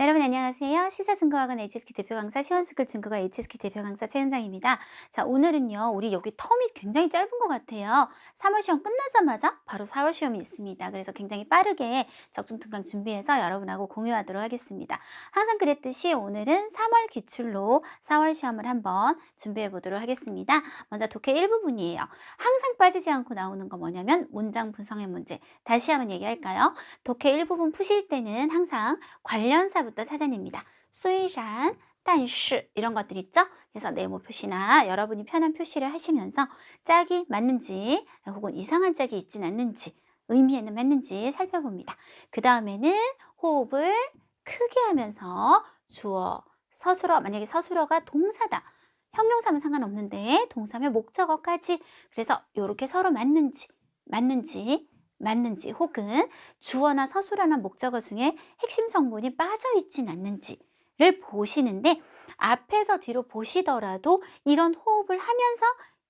여러분 안녕하세요. 시사증거학원 HSK 대표 강사 시원스쿨 증거가 HSK 대표 강사 최은정입니다. 자, 오늘은요. 우리 여기 텀이 굉장히 짧은 것 같아요. 3월 시험 끝나자마자 바로 4월 시험이 있습니다. 그래서 굉장히 빠르게 적중특강 준비해서 여러분하고 공유하도록 하겠습니다. 항상 그랬듯이 오늘은 3월 기출로 4월 시험을 한번 준비해 보도록 하겠습니다. 먼저 독해 1부분이에요. 항상 빠지지 않고 나오는 거 뭐냐면 문장 분석의 문제. 다시 한번 얘기할까요? 독해 1부분 푸실 때는 항상 관련사부터 찾아냅니다. 虽然, 但是 이런 것들 있죠? 그래서 네모 표시나 여러분이 편한 표시를 하시면서 짝이 맞는지 혹은 이상한 짝이 있진 않는지 의미에는 맞는지 살펴봅니다. 그 다음에는 호흡을 크게 하면서 주어, 서술어, 만약에 서술어가 동사다. 형용사면 상관없는데 동사면 목적어까지 그래서 이렇게 서로 맞는지 혹은 주어나 서술어나 목적어 중에 핵심 성분이 빠져있진 않는지를 보시는데 앞에서 뒤로 보시더라도 이런 호흡을 하면서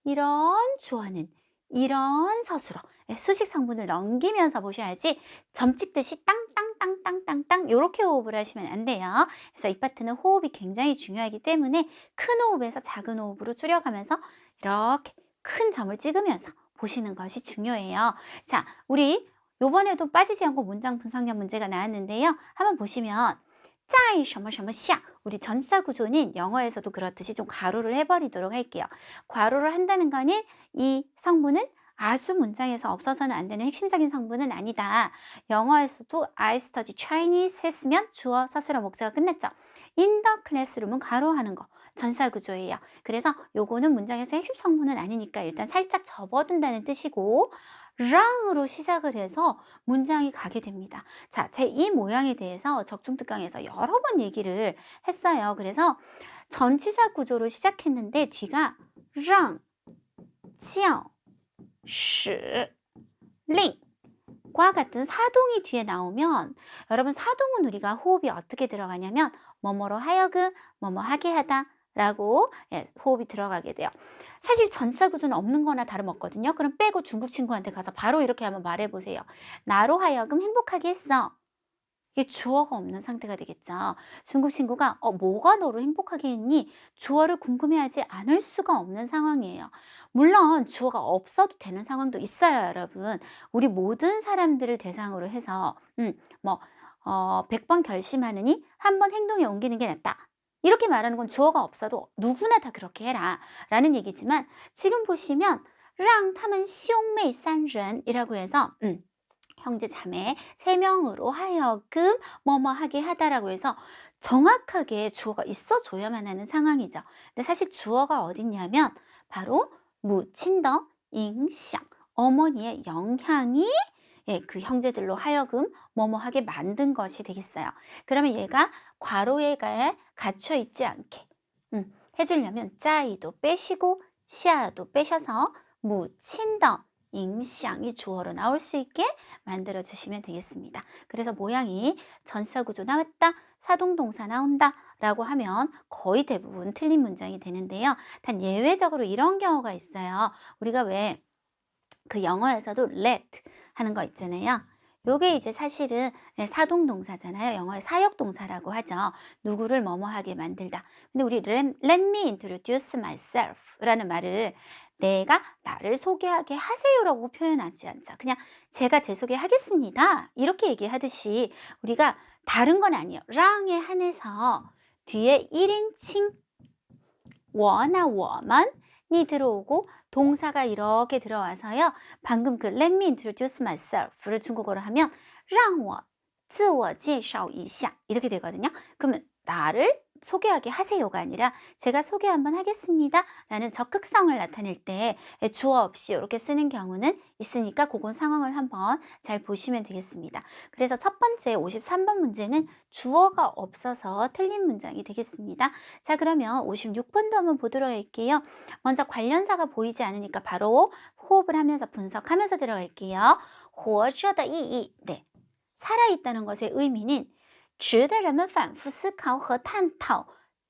이런 주어는 이런 서술어 수식 성분을 넘기면서 보셔야지 점 찍듯이 땅땅땅땅땅땅 이렇게 호흡을 하시면 안 돼요. 그래서 이 파트는 호흡이 굉장히 중요하기 때문에 큰 호흡에서 작은 호흡으로 줄여가면서 이렇게 큰 점을 찍으면서 보시는 것이 중요해요. 자, 우리 요번에도 빠지지 않고 문장 분석력 문제가 나왔는데요. 한번 보시면 在什么什么下 우리 전사 구조는 영어에서도 그렇듯이 좀 괄호를 해버리도록 할게요. 괄호를 한다는 거는 이 성분은 아주 문장에서 없어서는 안 되는 핵심적인 성분은 아니다. 영어에서도 I study Chinese 했으면 주어, 서술어, 목적어 끝났죠. In the classroom은 괄호하는 거. 전사 구조예요. 그래서 요거는 문장에서 핵심 성분은 아니니까 일단 살짝 접어둔다는 뜻이고 랑으로 시작을 해서 문장이 가게 됩니다. 자, 제 이 모양에 대해서 적중특강에서 여러 번 얘기를 했어요. 그래서 전치사 구조로 시작했는데 뒤가 랑, 叫, 使, 令과 같은 사동이 뒤에 나오면 여러분 사동은 우리가 호흡이 어떻게 들어가냐면 뭐뭐로 하여금 뭐뭐 하게 하다 라고 호흡이 들어가게 돼요. 사실 전사 구조는 없는 거나 다름없거든요. 그럼 빼고 중국 친구한테 가서 바로 이렇게 한번 말해보세요. 나로 하여금 행복하게 했어. 이게 주어가 없는 상태가 되겠죠. 중국 친구가 뭐가 너를 행복하게 했니? 주어를 궁금해하지 않을 수가 없는 상황이에요. 물론 주어가 없어도 되는 상황도 있어요, 여러분. 우리 모든 사람들을 대상으로 해서 100번 결심하느니 한 번 행동에 옮기는 게 낫다. 이렇게 말하는 건 주어가 없어도 누구나 다 그렇게 해라 라는 얘기지만 지금 보시면 让他们兄妹三人이라고 해서 형제 자매 3명으로 하여금 뭐뭐 하게 하다라고 해서 정확하게 주어가 있어줘야만 하는 상황이죠. 근데 사실 주어가 어딨냐면 바로 무친더 잉샹 어머니의 영향이 그 형제들로 하여금 뭐뭐 하게 만든 것이 되겠어요. 그러면 얘가 괄호에 갇혀 있지 않게 해주려면 짜이도 빼시고 시아도 빼셔서 무친더 잉샹이 주어로 나올 수 있게 만들어 주시면 되겠습니다. 그래서 모양이 전사구조 나왔다, 사동동사 나온다 라고 하면 거의 대부분 틀린 문장이 되는데요. 단 예외적으로 이런 경우가 있어요. 우리가 왜 그 영어에서도 let 하는 거 있잖아요. 요게 이제 사실은 사동동사잖아요. 영어의 사역동사라고 하죠. 누구를 뭐뭐하게 만들다. 근데 우리 let me introduce myself 라는 말을 내가 나를 소개하게 하세요라고 표현하지 않죠. 그냥 제가 제 소개하겠습니다. 이렇게 얘기하듯이 우리가 다른 건 아니에요. 랑에 한해서 뒤에 1인칭 워나 워만이 들어오고 동사가 이렇게 들어와서요. 방금 그 let me introduce myself를 중국어로 하면 让我自我介绍一下 이렇게 되거든요. 그러면 나를 소개하게 하세요가 아니라 제가 소개 한번 하겠습니다 라는 적극성을 나타낼 때 주어 없이 이렇게 쓰는 경우는 있으니까 그건 상황을 한번 잘 보시면 되겠습니다. 그래서 첫 번째 53번 문제는 주어가 없어서 틀린 문장이 되겠습니다. 자, 그러면 56번도 한번 보도록 할게요. 먼저 관련사가 보이지 않으니까 바로 호흡을 하면서 분석하면서 들어갈게요. 活着的意义 네, 살아있다는 것의 의미는 值得人们反复思考和探讨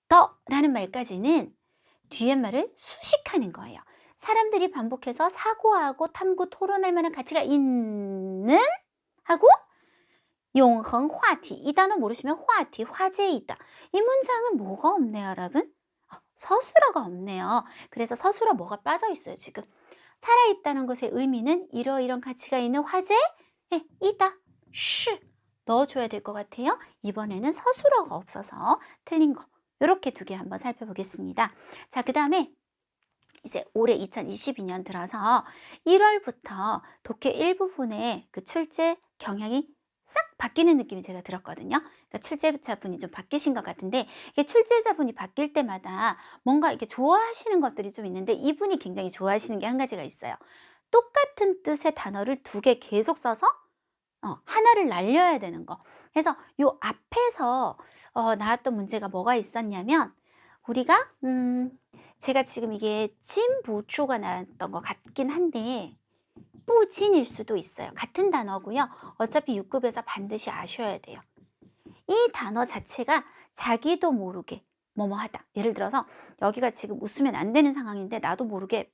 的 라는 말까지는 뒤에 말을 수식하는 거예요. 사람들이 반복해서 사고하고 탐구, 토론할 만한 가치가 있는 하고 용흥 화티. 이 단어 모르시면 화티, 화제에 있다. 이 문장은 뭐가 없네요, 여러분? 서술어가 없네요. 그래서 서술어 뭐가 빠져 있어요, 지금. 살아있다는 것의 의미는 이러이런 가치가 있는 화제에 있다. 시 넣어줘야 될 것 같아요. 이번에는 서술어가 없어서 틀린 거. 이렇게 두 개 한번 살펴보겠습니다. 자, 그 다음에 이제 올해 2022년 들어서 1월부터 독해 일부분의 그 출제 경향이 싹 바뀌는 느낌이 제가 들었거든요. 그러니까 출제자분이 좀 바뀌신 것 같은데, 이게 출제자분이 바뀔 때마다 뭔가 이렇게 좋아하시는 것들이 좀 있는데, 이분이 굉장히 좋아하시는 게 한 가지가 있어요. 똑같은 뜻의 단어를 두 개 계속 써서 하나를 날려야 되는 거. 그래서 요 앞에서 나왔던 문제가 뭐가 있었냐면, 우리가 제가 지금 이게 진부조가 나왔던 것 같긴 한데 뿌진일 수도 있어요. 같은 단어고요. 어차피 6급에서 반드시 아셔야 돼요. 이 단어 자체가 자기도 모르게 뭐뭐 하다. 예를 들어서 여기가 지금 웃으면 안 되는 상황인데 나도 모르게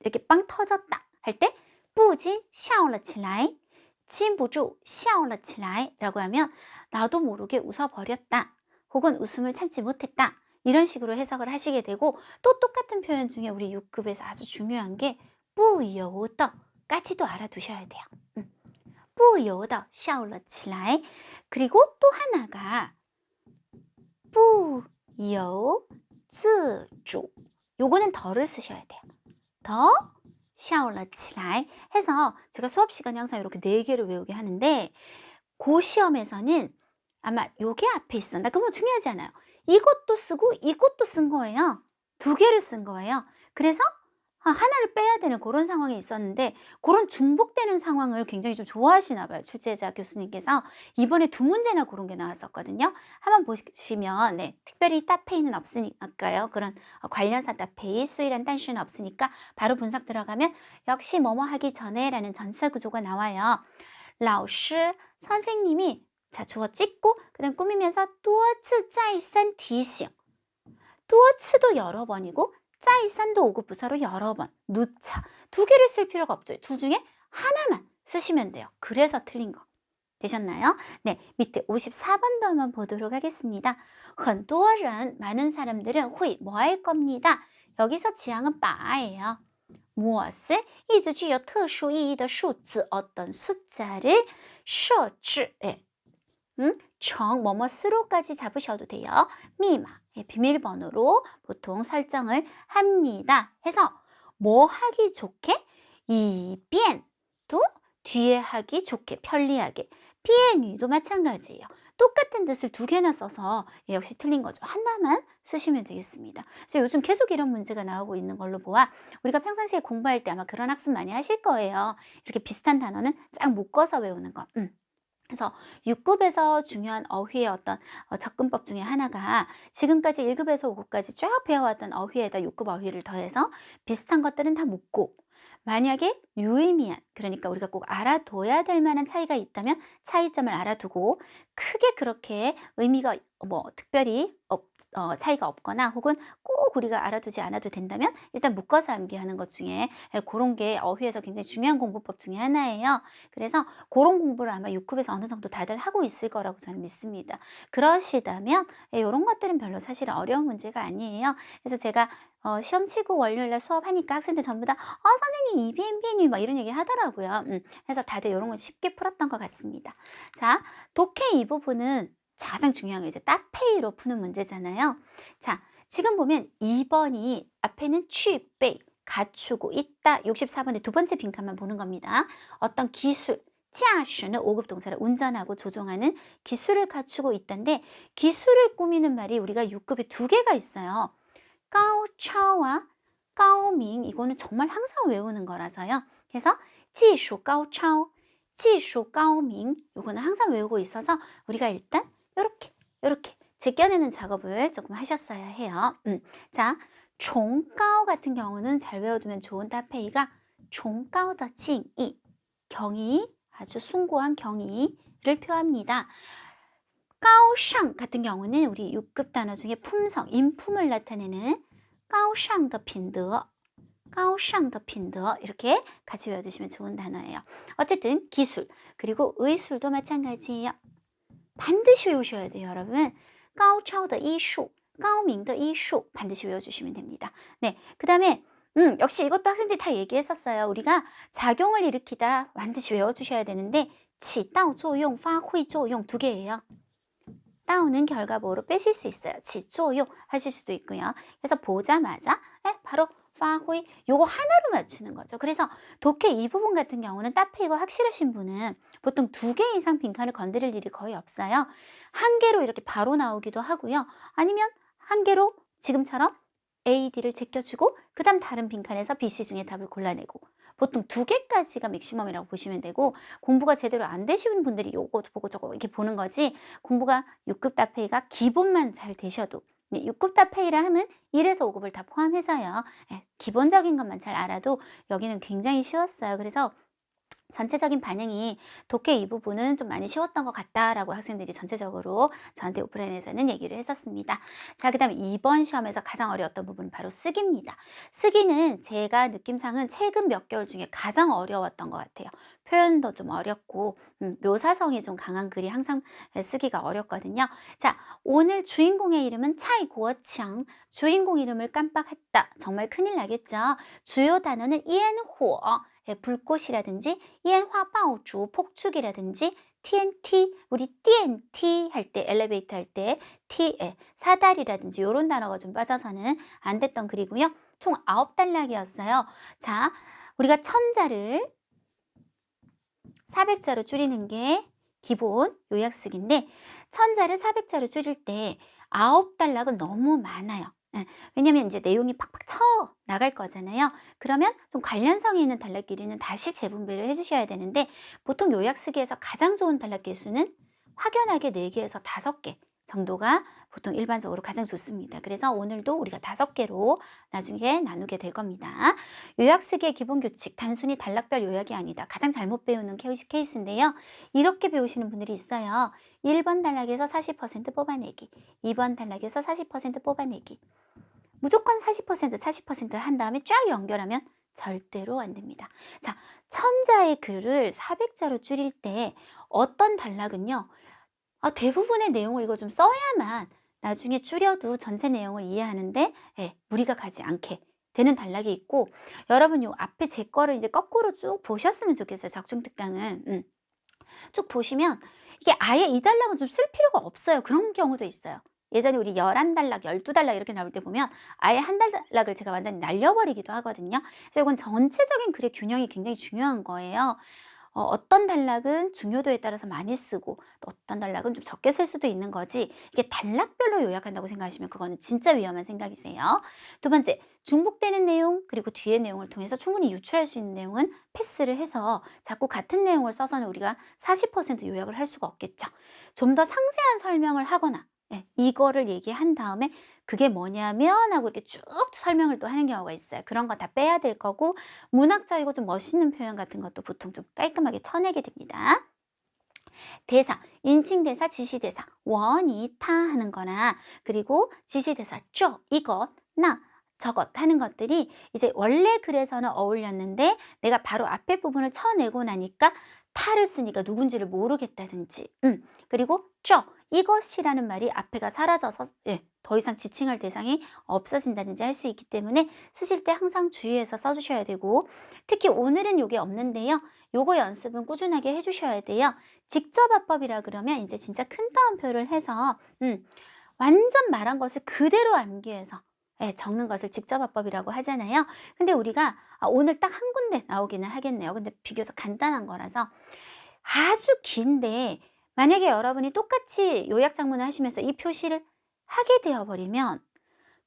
이렇게 빵 터졌다 할 때 뿌진 샤오러 칠라이, 진부조 샤오러 칠라이 라고 하면 나도 모르게 웃어버렸다. 혹은 웃음을 참지 못했다. 이런 식으로 해석을 하시게 되고, 또 똑같은 표현 중에 우리 6급에서 아주 중요한 게 뿌여더 까지도 알아두셔야 돼요. 뿌여더 샤오러 칠라이. 그리고 또 하나가 뿌여즈주. 요거는 더를 쓰셔야 돼요. 더 샤오러 칠라이 해서 제가 수업 시간에 항상 이렇게 4개를 외우게 하는데, 고 시험에서는 아마 요게 앞에 있었나? 그건 중요하지 않아요. 이것도 쓰고 이것도 쓴 거예요. 2개를 쓴 거예요. 그래서 하나를 빼야 되는 그런 상황이 있었는데, 그런 중복되는 상황을 굉장히 좀 좋아하시나 봐요, 출제자 교수님께서. 이번에 2문제나 그런 게 나왔었거든요. 한번 보시면 특별히 따페이는 없으니까요. 그런 관련사 따페이, 수일한 단수는 없으니까 바로 분석 들어가면 역시 뭐뭐 하기 전에 라는 전사 구조가 나와요. 老师 선생님이 자 주어 찍고 그다음 꾸미면서 多次再三提醒. 多次도 여러 번이고 再三도 5급 부사로 여러 번, 누차. 2개를 쓸 필요가 없죠. 2 중에 하나만 쓰시면 돼요. 그래서 틀린 거. 되셨나요? 네, 밑에 54번도 한번 보도록 하겠습니다. 很多人 많은 사람들은 会 뭐 할 겁니다. 여기서 지향은 바예요. 무엇을? 一直具有特殊意义的数字 어떤 숫자를 设置 정 뭐뭐스로까지 잡으셔도 돼요. 미마 비밀번호로 보통 설정을 합니다. 해서 뭐 하기 좋게? 이변도 뒤에 하기 좋게 편리하게. 비엔유도 마찬가지예요. 똑같은 뜻을 2개나 써서 역시 틀린 거죠. 하나만 쓰시면 되겠습니다. 그래서 요즘 계속 이런 문제가 나오고 있는 걸로 보아 우리가 평상시에 공부할 때 아마 그런 학습 많이 하실 거예요. 이렇게 비슷한 단어는 쫙 묶어서 외우는 거. 그래서 6급에서 중요한 어휘의 어떤 접근법 중에 하나가 지금까지 1급에서 5급까지 쫙 배워왔던 어휘에다 6급 어휘를 더해서 비슷한 것들은 다 묶고, 만약에 유의미한, 그러니까 우리가 꼭 알아둬야 될 만한 차이가 있다면 차이점을 알아두고, 크게 그렇게 의미가 특별히 차이가 없거나 혹은 꼭 우리가 알아두지 않아도 된다면 일단 묶어서 암기하는 것 중에 그런 게 어휘에서 굉장히 중요한 공부법 중에 하나예요. 그래서 그런 공부를 아마 6급에서 어느 정도 다들 하고 있을 거라고 저는 믿습니다. 그러시다면 이런 것들은 별로 사실 어려운 문제가 아니에요. 그래서 제가 시험 치고 월요일날 수업하니까 학생들 전부 다 선생님 EBNBNU 막 이런 얘기 하더라고요. 그래서 다들 이런 건 쉽게 풀었던 것 같습니다. 자, 독해 이 부분은 가장 중요한 게 이제 따페이로 푸는 문제잖아요. 자, 지금 보면 2번이 앞에는 취备, 갖추고 있다. 64번의 2번째 빈칸만 보는 겁니다. 어떤 기술, 驾驶는 5급 동사를 운전하고 조종하는 기술을 갖추고 있다인데, 기술을 꾸미는 말이 우리가 6급에 2개가 있어요. 高超와 高明, 이거는 정말 항상 외우는 거라서요. 그래서 技术高超, 技术高明, 이거는 항상 외우고 있어서 우리가 일단 이렇게 제껴내는 작업을 조금 하셨어야 해요. 자, 종가오 같은 경우는 잘 외워두면 좋은 따페이가 종가오더 징이, 경의, 아주 숭고한 경의를 표합니다. 가오상 같은 경우는 우리 6급 단어 중에 품성, 인품을 나타내는 가오상더 핀더, 가오상더 핀더 이렇게 같이 외워두시면 좋은 단어예요. 어쨌든 기술, 그리고 의술도 마찬가지예요. 반드시 외우셔야 돼요, 여러분. 高超的艺术, 高明的艺术 반드시 외워주시면 됩니다. 네, 그 다음에 역시 이것도 학생들이 다 얘기했었어요. 우리가 작용을 일으키다 반드시 외워주셔야 되는데 起到作用, 发挥作用 두 개예요. 다운은 결과보호로 빼실 수 있어요. 起作用 하실 수도 있고요. 그래서 보자마자 바로 파호이 요거 하나로 맞추는 거죠. 그래서 독해 이 부분 같은 경우는 따페이가 확실하신 분은 보통 2개 이상 빈칸을 건드릴 일이 거의 없어요. 1개로 이렇게 바로 나오기도 하고요. 아니면 1개로 지금처럼 A, D를 제껴주고 그 다음 다른 빈칸에서 B, C 중에 답을 골라내고 보통 2개까지가 맥시멈이라고 보시면 되고 공부가 제대로 안 되시는 분들이 요거 보고 저거 이렇게 보는 거지 공부가 6급 따페이가 기본만 잘 되셔도 6급 따페이라 하면 1에서 5급을 다 포함해서요. 기본적인 것만 잘 알아도 여기는 굉장히 쉬웠어요. 그래서 전체적인 반응이 독해 이 부분은 좀 많이 쉬웠던 것 같다라고 학생들이 전체적으로 저한테 오프라인에서는 얘기를 했었습니다. 자, 그 다음에 이번 시험에서 가장 어려웠던 부분은 바로 쓰기입니다. 쓰기는 제가 느낌상은 최근 몇 개월 중에 가장 어려웠던 것 같아요. 표현도 좀 어렵고 묘사성이 좀 강한 글이 항상 쓰기가 어렵거든요. 자, 오늘 주인공의 이름은 차이구어창. 주인공 이름을 깜빡했다. 정말 큰일 나겠죠. 주요 단어는 이엔호, 불꽃이라든지 이엔화바오주, 폭죽이라든지 TNT, 우리 TNT 할 때, 엘리베이터 할 때 T, 사다리라든지 이런 단어가 좀 빠져서는 안 됐던 글이고요. 총 9단락이었어요. 자, 우리가 1000자를 400자로 줄이는 게 기본 요약쓰기인데 1000자를 400자로 줄일 때 9단락은 너무 많아요. 왜냐면 이제 내용이 팍팍 쳐 나갈 거잖아요. 그러면 좀 관련성이 있는 단락끼리는 다시 재분배를 해주셔야 되는데 보통 요약쓰기에서 가장 좋은 단락개 수는 확연하게 4개에서 5개 정도가 보통 일반적으로 가장 좋습니다. 그래서 오늘도 우리가 5개로 나중에 나누게 될 겁니다. 요약쓰기의 기본 규칙, 단순히 단락별 요약이 아니다. 가장 잘못 배우는 케이스인데요. 이렇게 배우시는 분들이 있어요. 1번 단락에서 40% 뽑아내기, 2번 단락에서 40% 뽑아내기. 무조건 40%한 다음에 쫙 연결하면 절대로 안 됩니다. 자, 1000자의 글을 400자로 줄일 때 어떤 단락은요. 대부분의 내용을 이거 좀 써야만 나중에 줄여도 전체 내용을 이해하는데 무리가 가지 않게 되는 단락이 있고 여러분 요 앞에 제 거를 이제 거꾸로 쭉 보셨으면 좋겠어요. 적중특강은 쭉 보시면 이게 아예 이 단락은 좀 쓸 필요가 없어요. 그런 경우도 있어요. 예전에 우리 11단락, 12단락 이렇게 나올 때 보면 아예 한 단락을 제가 완전히 날려버리기도 하거든요. 그래서 이건 전체적인 글의 균형이 굉장히 중요한 거예요. 어떤 단락은 중요도에 따라서 많이 쓰고 또 어떤 단락은 좀 적게 쓸 수도 있는 거지 이게 단락별로 요약한다고 생각하시면 그거는 진짜 위험한 생각이세요. 두 번째, 중복되는 내용 그리고 뒤의 내용을 통해서 충분히 유추할 수 있는 내용은 패스를 해서 자꾸 같은 내용을 써서는 우리가 40% 요약을 할 수가 없겠죠. 좀 더 상세한 설명을 하거나 이거를 얘기한 다음에 그게 뭐냐면 하고 이렇게 쭉 설명을 또 하는 경우가 있어요. 그런 거 다 빼야 될 거고 문학적이고 좀 멋있는 표현 같은 것도 보통 좀 깔끔하게 쳐내게 됩니다. 대사, 인칭대사, 지시대사, 원이 타 하는 거나 그리고 지시대사, 쪼, 이것, 나, 저것 하는 것들이 이제 원래 글에서는 어울렸는데 내가 바로 앞에 부분을 쳐내고 나니까 타를 쓰니까 누군지를 모르겠다든지 그리고 쪼, 이것이라는 말이 앞에가 사라져서 더 이상 지칭할 대상이 없어진다든지 할 수 있기 때문에 쓰실 때 항상 주의해서 써주셔야 되고 특히 오늘은 이게 없는데요. 요거 연습은 꾸준하게 해주셔야 돼요. 직접화법이라 그러면 이제 진짜 큰 따옴표를 해서 완전 말한 것을 그대로 암기해서 적는 것을 직접화법이라고 하잖아요. 근데 우리가 오늘 딱 한 군데 나오기는 하겠네요. 근데 비교적 간단한 거라서 아주 긴데 만약에 여러분이 똑같이 요약작문을 하시면서 이 표시를 하게 되어버리면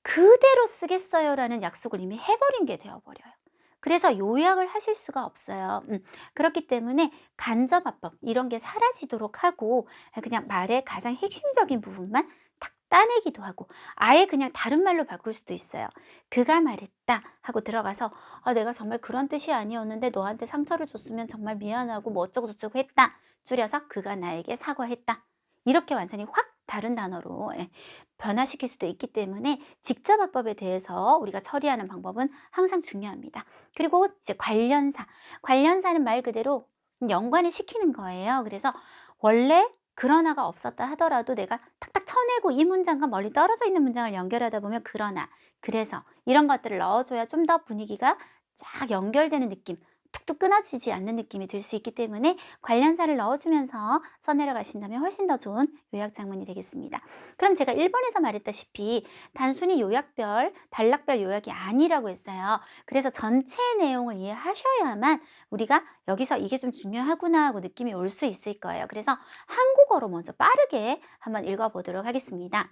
그대로 쓰겠어요 라는 약속을 이미 해버린 게 되어버려요. 그래서 요약을 하실 수가 없어요. 그렇기 때문에 간접화법 이런 게 사라지도록 하고 그냥 말의 가장 핵심적인 부분만 탁 따내기도 하고 아예 그냥 다른 말로 바꿀 수도 있어요. 그가 말했다 하고 들어가서 내가 정말 그런 뜻이 아니었는데 너한테 상처를 줬으면 정말 미안하고 뭐 어쩌고 저쩌고 했다. 줄여서 그가 나에게 사과했다. 이렇게 완전히 확 다른 단어로 변화시킬 수도 있기 때문에 직접화법에 대해서 우리가 처리하는 방법은 항상 중요합니다. 그리고 이제 관련사는 말 그대로 연관을 시키는 거예요. 그래서 원래 그러나가 없었다 하더라도 내가 탁탁 쳐내고 이 문장과 멀리 떨어져 있는 문장을 연결하다 보면 그러나, 그래서 이런 것들을 넣어줘야 좀 더 분위기가 쫙 연결되는 느낌, 툭툭 끊어지지 않는 느낌이 들 수 있기 때문에 관련사를 넣어주면서 써내려가신다면 훨씬 더 좋은 요약장문이 되겠습니다. 그럼 제가 1번에서 말했다시피 단순히 요약별, 단락별 요약이 아니라고 했어요. 그래서 전체 내용을 이해하셔야만 우리가 여기서 이게 좀 중요하구나 하고 느낌이 올 수 있을 거예요. 그래서 한국어로 먼저 빠르게 한번 읽어보도록 하겠습니다.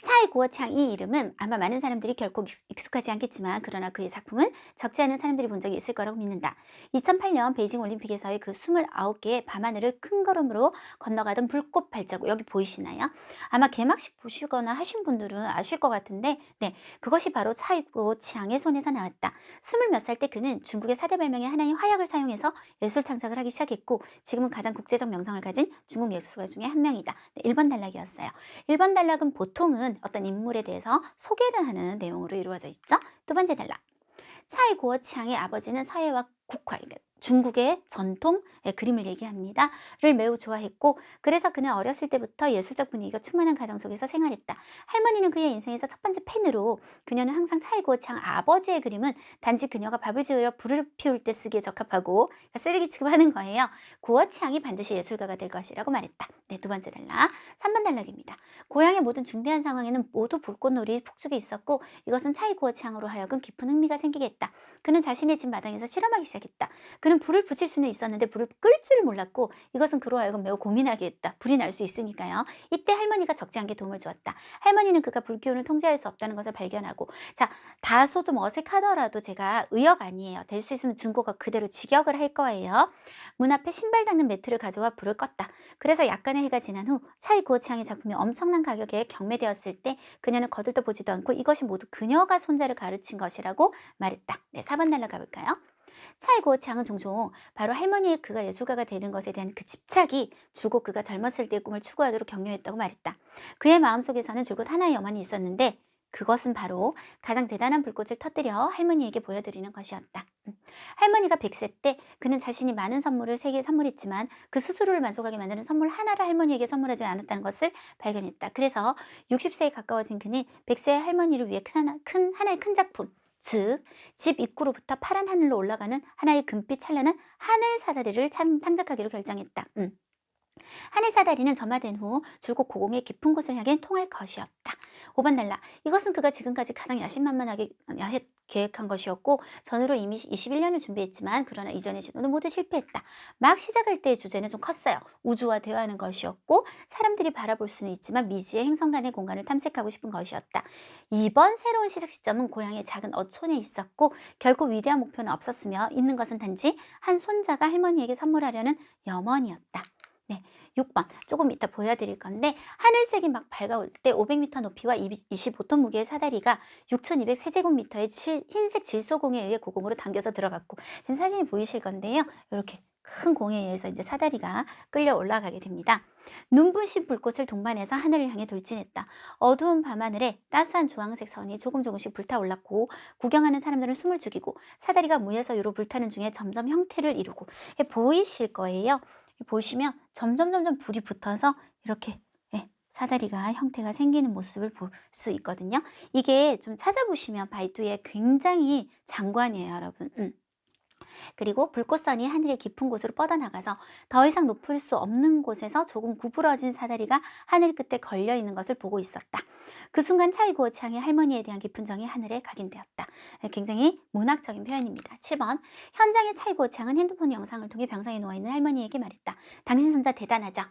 차이구어창, 이 이름은 아마 많은 사람들이 결코 익숙하지 않겠지만 그러나 그의 작품은 적지 않은 사람들이 본 적이 있을 거라고 믿는다. 2008년 베이징 올림픽에서의 그 29개의 밤하늘을 큰 걸음으로 건너가던 불꽃 발자국, 여기 보이시나요? 아마 개막식 보시거나 하신 분들은 아실 것 같은데, 네, 그것이 바로 차이구어창의 손에서 나왔다. 20몇 살 때 그는 중국의 4대 발명의 하나인 화약을 사용해서 예술 창작을 하기 시작했고 지금은 가장 국제적 명성을 가진 중국 예술가 중에 한 명이다. 네, 1번 단락이었어요. 1번 단락은 보통은 어떤 인물에 대해서 소개를 하는 내용으로 이루어져 있죠. 두 번째 단락. 차이구어창의 아버지는 사회와 국화, 중국의 전통 그림을 얘기합니다. 를 매우 좋아했고 그래서 그는 어렸을 때부터 예술적 분위기가 충만한 가정 속에서 생활했다. 할머니는 그의 인생에서 첫 번째 팬으로 그녀는 항상 차이구어창 아버지의 그림은 단지 그녀가 밥을 지으려 불을 피울 때 쓰기에 적합하고 쓰레기 취급하는 거예요. 구어창이 반드시 예술가가 될 것이라고 말했다. 네, 두 번째 단락. 3번 단락입니다. 고향의 모든 중대한 상황에는 모두 불꽃놀이 폭죽이 있었고 이것은 차이구어창으로 하여금 깊은 흥미가 생기게 했다. 그는 자신의 집 마당에서 실험하기 시작했다. 그는 불을 붙일 수는 있었는데 불을 끌 줄을 몰랐고 이것은 그로 하여금 매우 고민하게 했다. 불이 날 수 있으니까요. 이때 할머니가 적지 않게 도움을 주었다. 할머니는 그가 불기운을 통제할 수 없다는 것을 발견하고, 자, 다소 좀 어색하더라도 제가 의역 아니에요. 될 수 있으면 중국어 그대로 직역을 할 거예요. 문 앞에 신발 닦는 매트를 가져와 불을 껐다. 그래서 약간의 해가 지난 후 차이구어창의 작품이 엄청난 가격에 경매되었을 때 그녀는 거들떠 보지도 않고 이것이 모두 그녀가 손자를 가르친 것이라고 말했다. 네, 4번 날라 가볼까요? 차이구어창은 종종 바로 할머니의 그가 예술가가 되는 것에 대한 그 집착이 줄곧 그가 젊었을 때의 꿈을 추구하도록 격려했다고 말했다. 그의 마음속에서는 줄곧 하나의 염원이 있었는데 그것은 바로 가장 대단한 불꽃을 터뜨려 할머니에게 보여드리는 것이었다. 할머니가 100세 때 그는 자신이 많은 선물을 3개 선물했지만 그 스스로를 만족하게 만드는 선물 하나를 할머니에게 선물하지 않았다는 것을 발견했다. 그래서 60세에 가까워진 그는 100세의 할머니를 위해 하나의 큰 작품, 즉 집 입구로부터 파란 하늘로 올라가는 하나의 금빛 찬란한 하늘 사다리를 창작하기로 결정했다. 하늘 사다리는 점화된 후 줄곧 고공의 깊은 곳을 향해 통할 것이었다. 5번 단락. 이것은 그가 지금까지 가장 야심만만하게 계획한 것이었고 전후로 이미 21년을 준비했지만 그러나 이전의 시도는 모두 실패했다. 막 시작할 때의 주제는 좀 컸어요. 우주와 대화하는 것이었고 사람들이 바라볼 수는 있지만 미지의 행성 간의 공간을 탐색하고 싶은 것이었다. 이번 새로운 시작 시점은 고향의 작은 어촌에 있었고 결코 위대한 목표는 없었으며 있는 것은 단지 한 손자가 할머니에게 선물하려는 염원이었다. 네, 6번 조금 이따 보여드릴 건데 하늘색이 막 밝아올 때 500m 높이와 25톤 무게의 사다리가 6200세제곱미터의 흰색 질소공에 의해 고공으로 당겨서 들어갔고 지금 사진이 보이실 건데요. 이렇게 큰 공에 의해서 이제 사다리가 끌려 올라가게 됩니다. 눈부신 불꽃을 동반해서 하늘을 향해 돌진했다. 어두운 밤하늘에 따스한 주황색 선이 조금씩 불타올랐고 구경하는 사람들은 숨을 죽이고 사다리가 무에서 유로 불타는 중에 점점 형태를 이루고 보이실 거예요. 보시면 점점 불이 붙어서 이렇게 사다리가 형태가 생기는 모습을 볼 수 있거든요. 이게 좀 찾아보시면 바이두에 굉장히 장관이에요, 여러분. 그리고 불꽃선이 하늘의 깊은 곳으로 뻗어나가서 더 이상 높을 수 없는 곳에서 조금 구부러진 사다리가 하늘 끝에 걸려 있는 것을 보고 있었다. 그 순간 차이구어창의 할머니에 대한 깊은 정이 하늘에 각인되었다. 굉장히 문학적인 표현입니다. 7번. 현장의 차이구어창은 핸드폰 영상을 통해 병상에 누워있는 할머니에게 말했다. 당신 손자 대단하죠?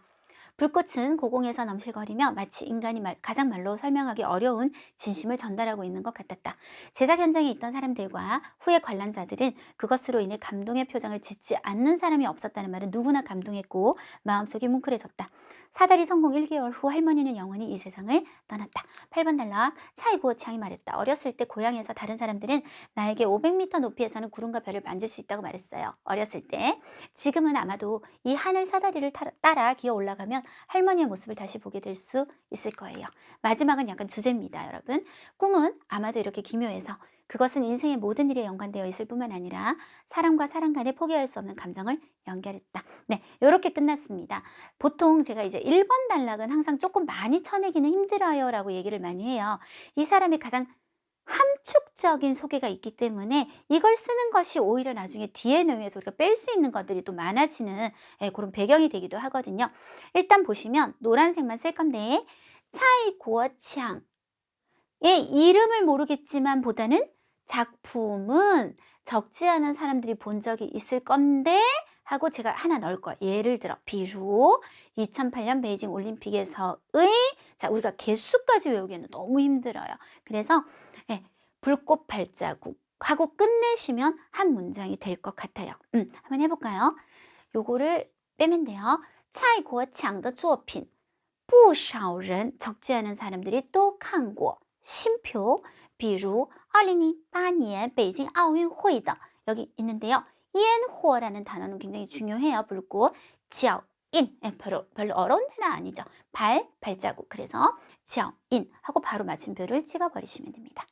불꽃은 고공에서 넘실거리며 마치 인간이 가장 말로 설명하기 어려운 진심을 전달하고 있는 것 같았다. 제작 현장에 있던 사람들과 후의 관람자들은 그것으로 인해 감동의 표정을 짓지 않는 사람이 없었다는 말은 누구나 감동했고 마음속이 뭉클해졌다. 사다리 성공 1개월 후 할머니는 영원히 이 세상을 떠났다. 8번 단락. 차이구어창이 말했다. 어렸을 때 고향에서 다른 사람들은 나에게 500m 높이에서는 구름과 별을 만질 수 있다고 말했어요. 어렸을 때. 지금은 아마도 이 하늘 사다리를 따라 기어 올라가면 할머니의 모습을 다시 보게 될 수 있을 거예요. 마지막은 약간 주제입니다, 여러분. 꿈은 아마도 이렇게 기묘해서 그것은 인생의 모든 일에 연관되어 있을 뿐만 아니라 사람과 사람 간에 포기할 수 없는 감정을 연결했다. 네, 이렇게 끝났습니다. 보통 제가 이제 1번 단락은 항상 조금 많이 쳐내기는 힘들어요 라고 얘기를 많이 해요. 이 사람이 가장 함축적인 소개가 있기 때문에 이걸 쓰는 것이 오히려 나중에 뒤에 내용에서 우리가 뺄 수 있는 것들이 또 많아지는 그런 배경이 되기도 하거든요. 일단 보시면 노란색만 쓸 건데 차이고창의 이름을 모르겠지만 보다는 작품은 적지 않은 사람들이 본 적이 있을 건데 하고 제가 하나 넣을 거예요. 예를 들어 비루 2008년 베이징 올림픽에서의 자 우리가 개수까지 외우기에는 너무 힘들어요. 그래서 불꽃 발자국 하고 끝내시면 한 문장이 될 것 같아요. 한번 해볼까요? 요거를 빼면 돼요. 차이고창의 作品不少人 적지 않은 사람들이 또 看过 심표 比如2008年北京奥运会的 여기 있는데요. 烟火라는 단어는 굉장히 중요해요. 불꽃 脚인 별로 어려운 단어 아니죠. 발자국 그래서 脚인 하고 바로 마침표를 찍어버리시면 됩니다.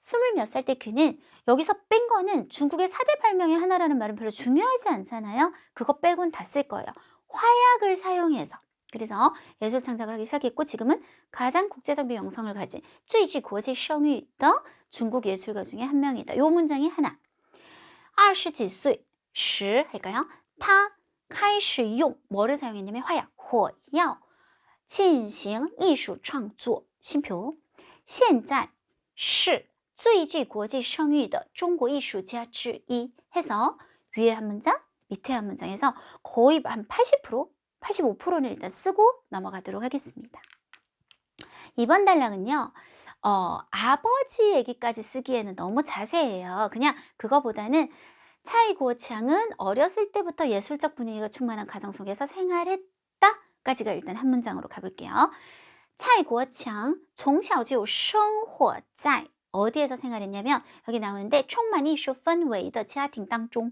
20몇 살 때 그는 여기서 뺀 거는 중국의 4대 발명의 하나라는 말은 별로 중요하지 않잖아요. 그거 빼곤 다 쓸 거예요. 화약을 사용해서 그래서 예술 창작을 하기 시작했고 지금은 가장 국제적 명성을 가진 最具国际声誉的 중국 예술가 중에 한 명이다. 요 문장이 하나. 20几岁时 할까요? 他开始用 뭐를 사용했냐면 화약, 火药进行艺术创作 심표 现在是最具国际声誉的中国艺术家之一 해서 위에 한 문장, 밑에 한 문장에서 거의 한 80%, 85%는 일단 쓰고 넘어가도록 하겠습니다. 이번 단락은요. 아버지 얘기까지 쓰기에는 너무 자세해요. 그냥 그거보다는 차이고창은 어렸을 때부터 예술적 분위기가 충만한 가정 속에서 생활했다까지가 일단 한 문장으로 가볼게요. 차이고창 从小就生活在 어디에서 생활했냐면 여기 나오는데 충만艺术氛围的家庭当中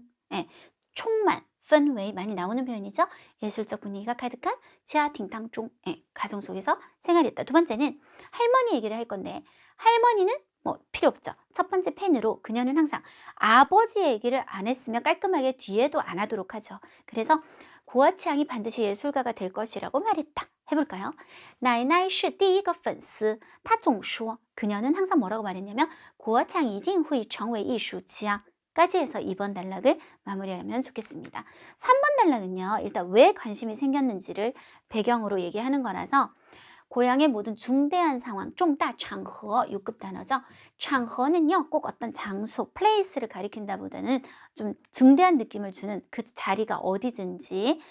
충만氛围 많이 나오는 표현이죠. 예술적 분위기가 가득한 家庭当中 가정 속에서 생활했다. 두 번째는 할머니 얘기를 할 건데 할머니는 뭐 필요 없죠. 첫 번째 펜으로 그녀는 항상 아버지 얘기를 안 했으면 깔끔하게 뒤에도 안 하도록 하죠. 그래서 고아치앙이 반드시 예술가가 될 것이라고 말했다. 해볼까요? 奶奶是第一个粉丝她总说 그녀는 항상 뭐라고 말했냐면 고아치앙 一定会成为艺术家 까지 해서 2번 단락을 마무리하면 좋겠습니다. 3번 단락은요. 일단 왜 관심이 생겼는지를 배경으로 얘기하는 거라서 고향의 모든 중대한 상황, 重大场合 6급 단어죠. 场合는요. 꼭 어떤 장소, 플레이스를 가리킨다 보다는 좀 중대한 느낌을 주는 그 자리가 어디든지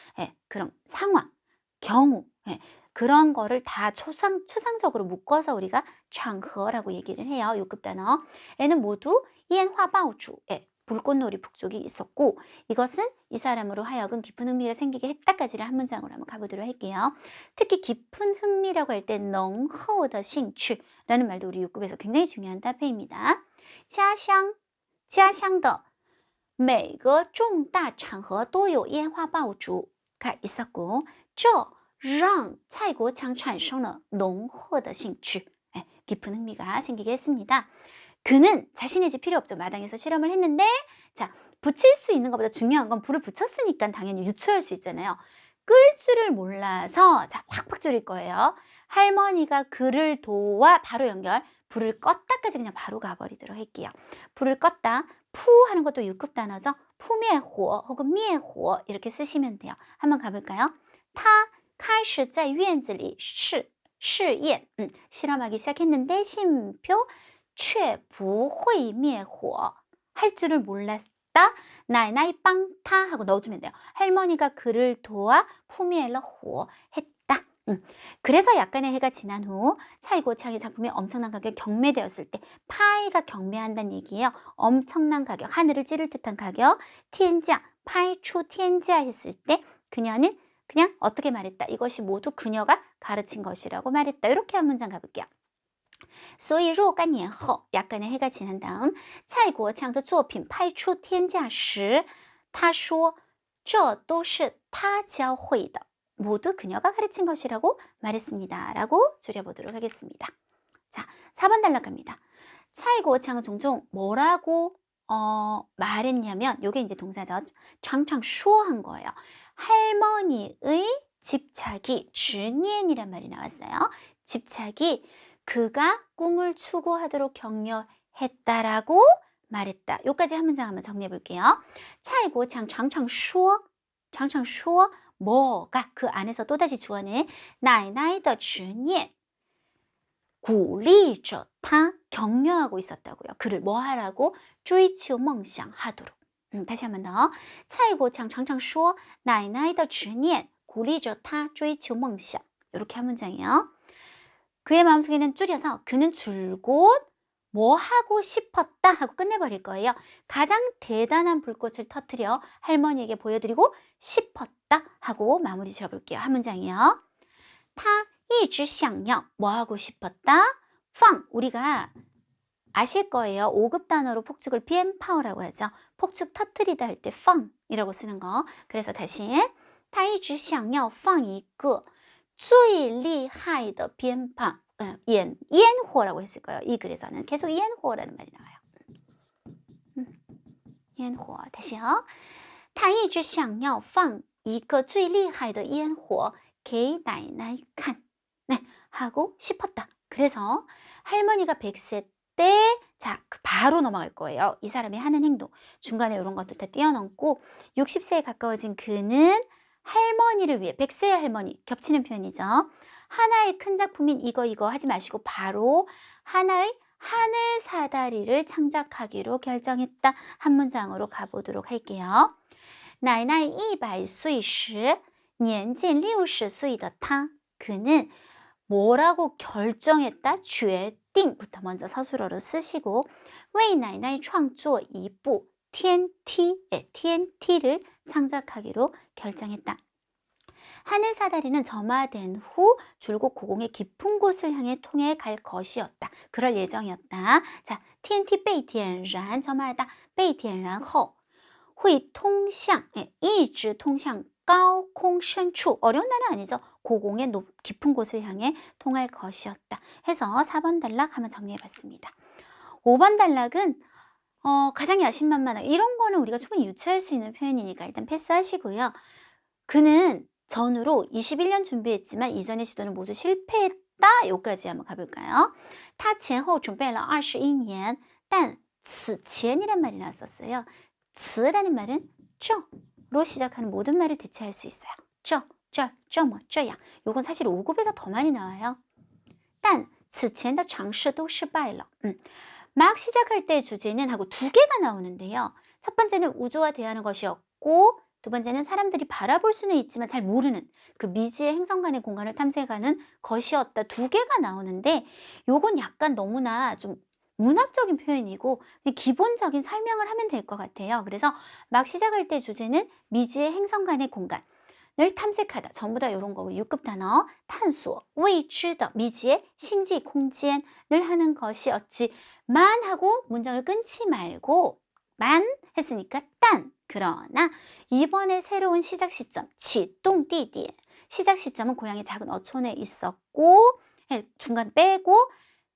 그런 상황, 경우 그런 거를 다 추상적으로 묶어서 우리가 场合라고 얘기를 해요. 6급 단어. 에는 모두 烟花爆竹 불꽃놀이 북쪽이 있었고 이것은 이 사람으로 하여금 깊은 흥미가 생기게 했다까지를 한 문장으로 한번 가보도록 할게요. 특히 깊은 흥미라고 할 때 浓厚的兴趣 라는 말도 우리 6급에서 굉장히 중요한 따페입니다. 家乡的每个重大场合都有烟花爆竹가 있었고 这让蔡国强产生了浓厚的兴趣 깊은 흥미가 생기게 했습니다. 그는 자신의 집 필요 없죠. 마당에서 실험을 했는데 자 붙일 수 있는 것보다 중요한 건 불을 붙였으니까 당연히 유추할 수 있잖아요. 끌 줄을 몰라서 자 확 줄일 거예요. 할머니가 그를 도와 바로 연결 불을 껐다까지 그냥 바로 가버리도록 할게요. 불을 껐다 푸 하는 것도 6급 단어죠. 푸灭火 혹은 灭火 이렇게 쓰시면 돼요. 한번 가볼까요? 他开始在院子里试验 실험하기 시작했는데 심표 却不会灭火 할 줄을 몰랐다. 奶奶帮他 하고 넣어주면 돼요. 할머니가 그를 도와 扑灭了火 했다. 그래서 약간의 해가 지난 후 차이고창의 작품이 엄청난 가격에 경매되었을 때 파이가 경매한다는 얘기예요. 엄청난 가격, 하늘을 찌를 듯한 가격, 티엔자, 파이추 티엔자 했을 때 그녀는 그냥 어떻게 말했다. 이것이 모두 그녀가 가르친 것이라고 말했다. 이렇게 한 문장 가볼게요. 所以若干年后 약간의 해가 지난 다음 蔡国强的作品拍出天价时他说这都是他教会的 모두 그녀가 가르친 것이라고 말했습니다. 라고 줄여보도록 하겠습니다. 자, 4번 단락 갑니다. 차이고창은 종종 뭐라고 말했냐면 요게 이제 동사죠. 장창 쇼한 거예요. 할머니의 집착이 执念이란 말이 나왔어요. 집착이 그가 꿈을 추구하도록 격려했다라고 말했다. 요까지 한 문장 한번 정리해 볼게요. 차이고창 장창 쇼 뭐가 그 안에서 또다시 주어내 나이나이的执念鼓励着他 격려하고 있었다고요. 그를 뭐 하라고? 追求梦想 하도록. 다시 한 번 더. 蔡国强常常说奶奶的执念鼓励着他追求梦想. 이렇게 한 문장이에요. 그의 마음속에는 줄여서 그는 줄곧 뭐 하고 싶었다 하고 끝내버릴 거예요. 가장 대단한 불꽃을 터뜨려 할머니에게 보여드리고 싶었다 하고 마무리 지어볼게요. 한 문장이요. 他一直想要 뭐 하고 싶었다? 放 우리가 아실 거예요. 5급 단어로 폭죽을 비엔파오라고 하죠. 폭죽 터뜨리다 할 때 放이라고 쓰는 거. 그래서 다시 他一直想要放一个最厉害的鞭炮 烟火라고 했을 거예요. 이 글에서는 계속烟火라는 말이 나와요. 烟火 다시요. 他一直想要放一个最厉害的烟火给奶奶看 네, 하고 싶었다. 그래서 할머니가 100세 때 자, 바로 넘어갈 거예요. 이 사람이 하는 행동. 중간에 이런 것들 다 띄어넣고 60세에 가까워진 그는 할머니를 위해 100세의 할머니 겹치는 표현이죠. 하나의 큰 작품인 이거 하지 마시고 바로 하나의 하늘 사다리를 창작하기로 결정했다. 한 문장으로 가보도록 할게요. 奶奶100岁时年近60岁的他 그는 뭐라고 결정했다? 决定부터 먼저 서술어로 쓰시고 为奶奶创作一部天梯, TNT를 창작하기로 결정했다. 하늘 사다리는 점화된 후 줄곧 고공의 깊은 곳을 향해 통해 갈 것이었다. 그럴 예정이었다. 자, TNT 被点燃 점화하다 被点燃后会通向一直通向高空深处 어려운 단어 아니죠. 고공의 깊은 곳을 향해 통할 것이었다. 해서 4번 단락 한번 정리해봤습니다. 5번 단락은 가장 야심만만하게 이런 거는 우리가 충분히 유추할 수 있는 표현이니까 일단 패스하시고요. 그는 전후로 21년 준비했지만 이전의 시도는 모두 실패했다. 여기까지 한번 가볼까요? 他前后准备了21年但此前이란 말이 나왔었어요. 此라는 말은 这로 시작하는 모든 말을 대체할 수 있어요. 这뭐这样. 요건 사실 5급에서 더 많이 나와요. 但此前的尝试都失败了. 막 시작할 때 주제는 하고 두 개가 나오는데요. 첫 번째는 우주와 대하는 것이었고 두 번째는 사람들이 바라볼 수는 있지만 잘 모르는 그 미지의 행성 간의 공간을 탐색하는 것이었다. 두 개가 나오는데 요건 약간 너무나 좀 문학적인 표현이고 기본적인 설명을 하면 될 것 같아요. 그래서 막 시작할 때 주제는 미지의 행성 간의 공간을 탐색하다. 전부 다 이런 거 6급 단어 探索 未知的 미지의星际空间을 하는 것이었지만 하고 문장을 끊지 말고 만 했으니까 딴 그러나 이번에 새로운 시작 시점 启动地点 시작 시점은 고향의 작은 어촌에 있었고 중간 빼고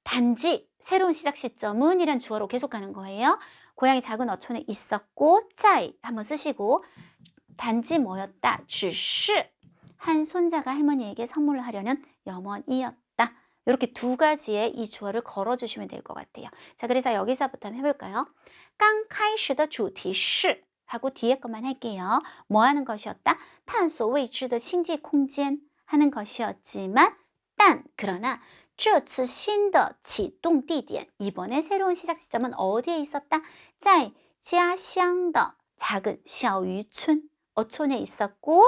단지 새로운 시작 시점은 이란 주어로 계속 가는 거예요. 고향의 작은 어촌에 있었고 짜이 한번 쓰시고 단지 뭐였다? 只是한 손자가 할머니에게 선물을 하려는 염원이었다. 이렇게 두 가지의 이 주어를 걸어주시면 될 것 같아요. 자, 그래서 여기서부터 한번 해볼까요? 刚开始的主题是 하고 뒤에 것만 할게요. 뭐 하는 것이었다? 探索未知的星际空间 하는 것이었지만 단 그러나 这次新的启动地点 이번에 새로운 시작 시점은 어디에 있었다? 在家乡的 작은 小渔村 어촌에 있었고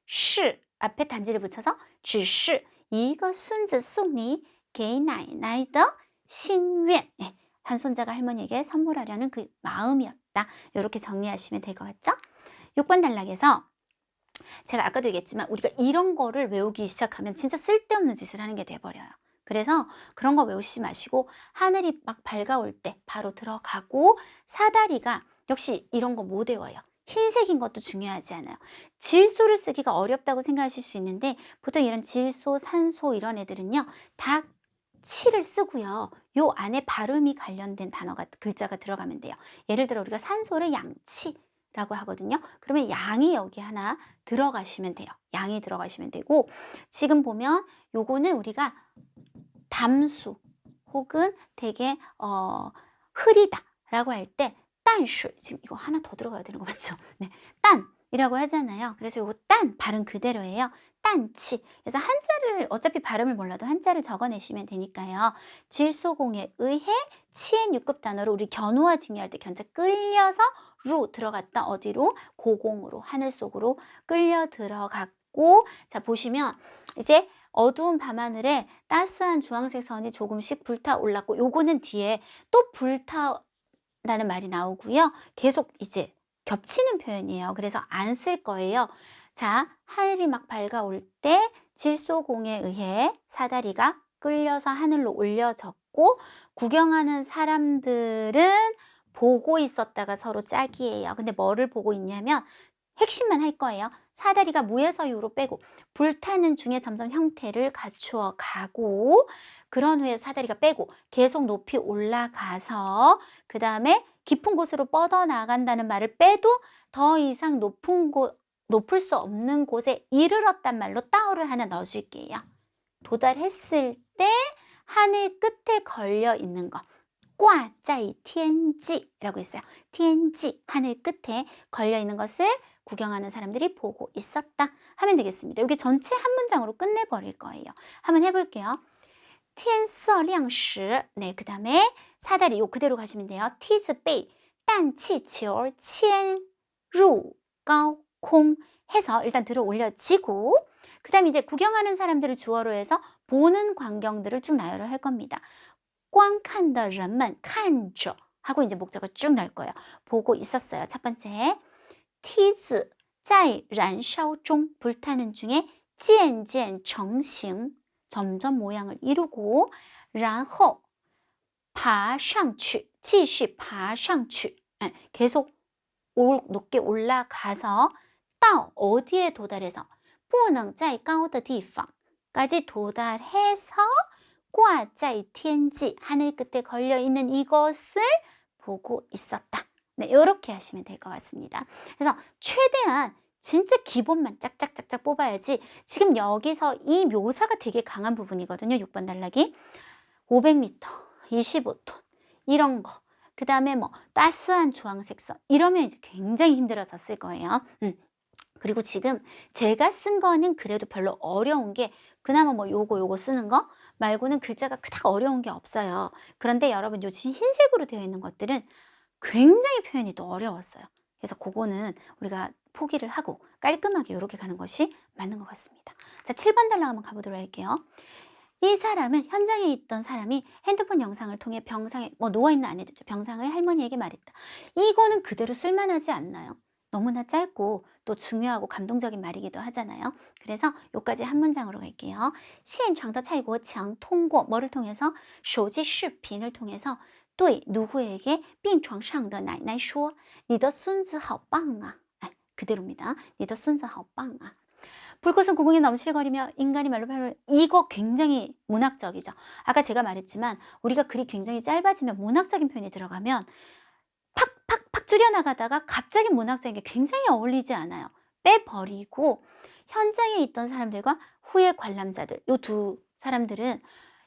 是 앞에 단지를 붙여서 只是一个孙子送你给奶奶的心愿 한 손자가 할머니에게 선물하려는 그 마음이었다. 이렇게 정리하시면 될 것 같죠? 6번 단락에서 제가 아까도 얘기했지만 우리가 이런 거를 외우기 시작하면 진짜 쓸데없는 짓을 하는 게 돼버려요. 그래서 그런 거 외우시지 마시고 하늘이 막 밝아올 때 바로 들어가고 사다리가 역시 이런 거 못 외워요. 흰색인 것도 중요하지 않아요. 질소를 쓰기가 어렵다고 생각하실 수 있는데 보통 이런 질소, 산소 이런 애들은요 다 치를 쓰고요. 요 안에 발음이 관련된 단어가 글자가 들어가면 돼요. 예를 들어 우리가 산소를 양치라고 하거든요. 그러면 양이 여기 하나 들어가시면 돼요. 양이 들어가시면 되고 지금 보면 요거는 우리가 담수 혹은 되게 흐리다라고 할 때 딴술 지금 이거 하나 더 들어가야 되는 거 맞죠? 네, 딴이라고 하잖아요. 그래서 요거 딴 발음 그대로예요. 딴치. 그래서 한자를 어차피 발음을 몰라도 한자를 적어내시면 되니까요. 질소공에 의해 치엔 6급 단어로 우리 견우와 직유할 때 견자 끌려서 루 들어갔다 어디로 고공으로 하늘 속으로 끌려 들어갔고 자 보시면 이제 어두운 밤하늘에 따스한 주황색 선이 조금씩 불타올랐고 요거는 뒤에 또 불타라는 말이 나오고요. 계속 이제 겹치는 표현이에요. 그래서 안 쓸 거예요. 자, 하늘이 막 밝아올 때 질소공에 의해 사다리가 끌려서 하늘로 올려졌고 구경하는 사람들은 보고 있었다가 서로 짝이에요. 근데 뭐를 보고 있냐면 핵심만 할 거예요. 사다리가 무에서 유로 빼고 불타는 중에 점점 형태를 갖추어 가고 그런 후에 사다리가 빼고 계속 높이 올라가서 그 다음에 깊은 곳으로 뻗어나간다는 말을 빼도 더 이상 높을 수 없는 곳에 이르렀단 말로 따오를 하나 넣어줄게요. 도달했을 때 하늘 끝에 걸려 있는 거. 挂在天际라고 했어요. 天际 하늘 끝에 걸려 있는 것을 구경하는 사람들이 보고 있었다 하면 되겠습니다. 여기 전체 한 문장으로 끝내버릴 거예요. 한번 해볼게요. 天色亮时 네, 그 다음에 사다리 요 그대로 가시면 돼요. 梯子被氮气球牵入高空 해서 일단 들어 올려지고 그 다음에 이제 구경하는 사람들을 주어로 해서 보는 광경들을 쭉 나열을 할 겁니다. 观看的人们看着 하고 이제 목적어 쭉 나올 거예요. 보고 있었어요. 첫 번째, 梯子在燃烧中 불타는 중에 渐渐成型 점점 모양을 이루고 然后爬上去继续爬上去 계속 높게 올라가서 到 어디에 도달해서 不能在高的地方까지 도달해서 挂在天际 하늘 끝에 걸려있는 이것을 보고 있었다. 네, 이렇게 하시면 될 것 같습니다. 그래서 최대한 진짜 기본만 짝짝짝짝 뽑아야지 지금 여기서 이 묘사가 되게 강한 부분이거든요. 6번 단락이 500m, 25톤 이런 거 그 다음에 뭐 따스한 주황색 선 이러면 이제 굉장히 힘들어서 쓸 거예요. 그리고 지금 제가 쓴 거는 그래도 별로 어려운 게 그나마 뭐 요거 쓰는 거 말고는 글자가 그닥 어려운 게 없어요. 그런데 여러분 요즘 흰색으로 되어 있는 것들은 굉장히 표현이 또 어려웠어요. 그래서 그거는 우리가 포기를 하고 깔끔하게 이렇게 가는 것이 맞는 것 같습니다. 자, 7번 단락 한번 가보도록 할게요. 이 사람은 현장에 있던 사람이 핸드폰 영상을 통해 병상에 뭐 누워있는 아내도 병상의 할머니에게 말했다. 이거는 그대로 쓸만하지 않나요? 너무나 짧고 또 중요하고 감동적인 말이기도 하잖아요. 그래서 요까지 한 문장으로 갈게요. 现场的蔡国强通过 뭐를 통해서 手机视频을 통해서 对 누구에게 病床上的奶奶说你的孙子好棒啊 그대로입니다. 你的孙子好棒啊 불꽃은 고궁에 넘실거리며 인간이 말로 표현을 이거 굉장히 문학적이죠. 아까 제가 말했지만 우리가 글이 굉장히 짧아지면 문학적인 표현이 들어가면 팍팍팍 줄여나가다가 갑자기 문학적인 게 굉장히 어울리지 않아요. 빼버리고 현장에 있던 사람들과 후에 관람자들 요 두 사람들은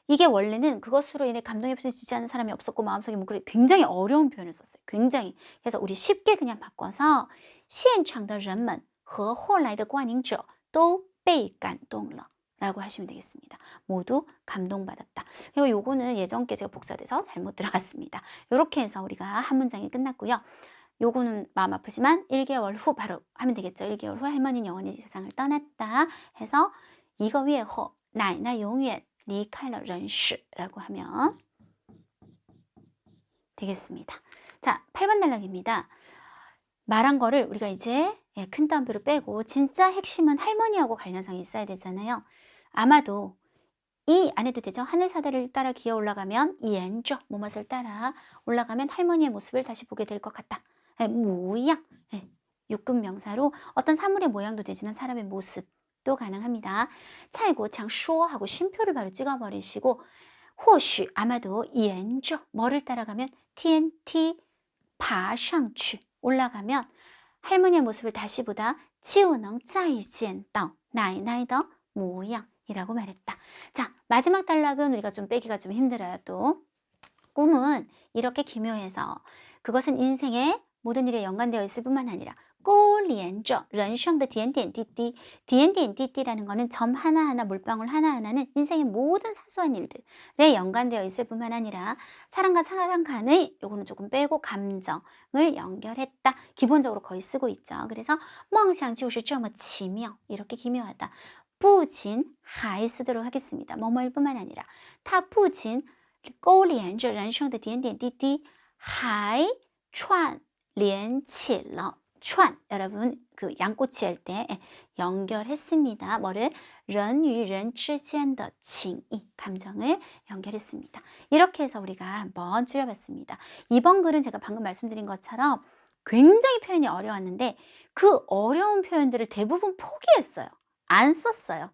이게 원래는 그것으로 인해 감동에 부딪히지 않은 사람이 없었고 마음속에 뭉클해 굉장히 어려운 표현을 썼어요. 굉장히. 그래서 우리 쉽게 그냥 바꿔서 现场的人们和后来的观影者都被感动了 라고 하시면 되겠습니다. 모두 감동받았다. 그리고 요거는 예전께 제가 복사돼서 잘못 들어갔습니다. 이렇게 해서 우리가 한 문장이 끝났고요. 요거는 마음 아프지만 1개월 후 바로 하면 되겠죠. 1개월 후 할머니는 영원히 세상을 떠났다 해서 이거 위에 호 나이나永远离开了人世 라고 하면 되겠습니다. 자, 8번 단락입니다. 말한 거를 우리가 이제 큰 따옴표를 빼고 진짜 핵심은 할머니하고 관련성이 있어야 되잖아요. 아마도 이 안 해도 되죠. 하늘 사다리를 따라 기어 올라가면 이엔저 뭐뭇을 따라 올라가면 할머니의 모습을 다시 보게 될 것 같다. 모양 6급 명사로 어떤 사물의 모양도 되지만 사람의 모습도 가능합니다. 차이고 창 쇼 하고 쉼표를 바로 찍어버리시고 或许 아마도 沿着 뭐를 따라가면 天梯爬上去 올라가면 할머니의 모습을 다시 보다 就能再见到奶奶的模样이라고 말했다. 자, 마지막 단락은 우리가 좀 빼기가 좀 힘들어요. 또 꿈은 이렇게 기묘해서 그것은 인생의 모든 일에 연관되어 있을 뿐만 아니라 勾连着人生的点点滴滴 点点滴滴라는 거는 점 하나하나 물방울 하나하나는 인생의 모든 사소한 일들에 연관되어 있을 뿐만 아니라 사람과 사람 간의 요거는 조금 빼고 감정을 연결했다. 기본적으로 거의 쓰고 있죠. 그래서 梦想就是这么奇妙 이렇게 기묘하다. 不仅 还 쓰도록 하겠습니다. 뭐뭐일 뿐만 아니라 它不仅勾连着人生的点点滴滴还串联起了串여러분 그 양꼬치 할 때 연결했습니다. 뭐를 人与人之间的情谊 감정을 연결했습니다. 이렇게 해서 우리가 한번 줄여봤습니다. 이번 글은 제가 방금 말씀드린 것처럼 굉장히 표현이 어려웠는데 그 어려운 표현들을 대부분 포기했어요. 안 썼어요.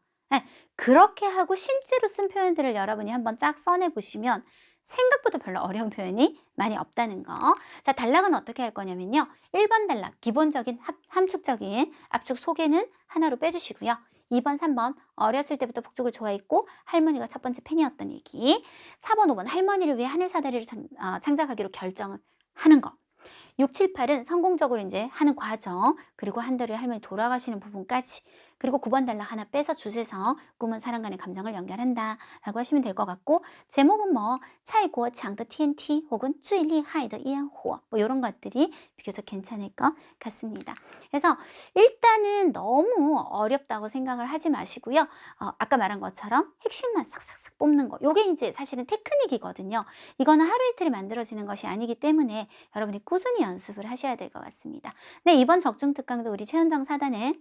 그렇게 하고 실제로 쓴 표현들을 여러분이 한번 쫙 써내보시면 생각보다 별로 어려운 표현이 많이 없다는 거. 자, 단락은 어떻게 할 거냐면요. 1번 단락, 기본적인 함축적인 압축 소개는 하나로 빼주시고요. 2번, 3번, 어렸을 때부터 북쪽을 좋아했고 할머니가 첫 번째 팬이었던 얘기. 4번, 5번, 할머니를 위해 하늘사다리를 창작하기로 결정을 하는 거. 6, 7, 8은 성공적으로 이제 하는 과정, 그리고 한 달 후에 할머니 돌아가시는 부분까지, 그리고 9번 단락 하나 빼서 주세서 꿈은 사람 간의 감정을 연결한다 라고 하시면 될 것 같고, 제목은 뭐 차이고 장더 TNT 혹은 最厉害的烟火 뭐 이런 것들이 비교적 괜찮을 것 같습니다. 그래서 일단은 너무 어렵다고 생각을 하지 마시고요. 아까 말한 것처럼 핵심만 싹싹싹 뽑는 거, 요게 이제 사실은 테크닉이거든요. 이거는 하루 이틀에 만들어지는 것이 아니기 때문에 여러분이 꾸준히 연습을 하셔야 될 것 같습니다. 네, 이번 적중특강도 우리 최은정 사단에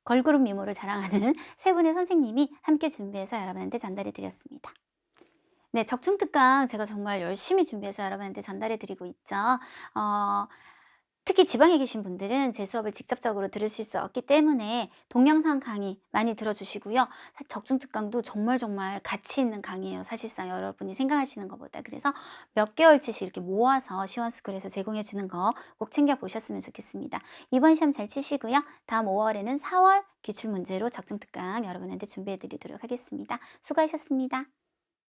걸그룹 미모를 자랑하는 세 분의 선생님이 함께 준비해서 여러분한테 전달해 드렸습니다. 네, 적중특강 제가 정말 열심히 준비해서 여러분한테 전달해 드리고 있죠. 특히 지방에 계신 분들은 제 수업을 직접적으로 들으실 수 없기 때문에 동영상 강의 많이 들어주시고요. 적중특강도 정말 가치 있는 강의예요. 사실상 여러분이 생각하시는 것보다. 그래서 몇 개월치씩 이렇게 모아서 시원스쿨에서 제공해 주는 거 꼭 챙겨보셨으면 좋겠습니다. 이번 시험 잘 치시고요. 다음 5월에는 4월 기출문제로 적중특강 여러분한테 준비해 드리도록 하겠습니다. 수고하셨습니다.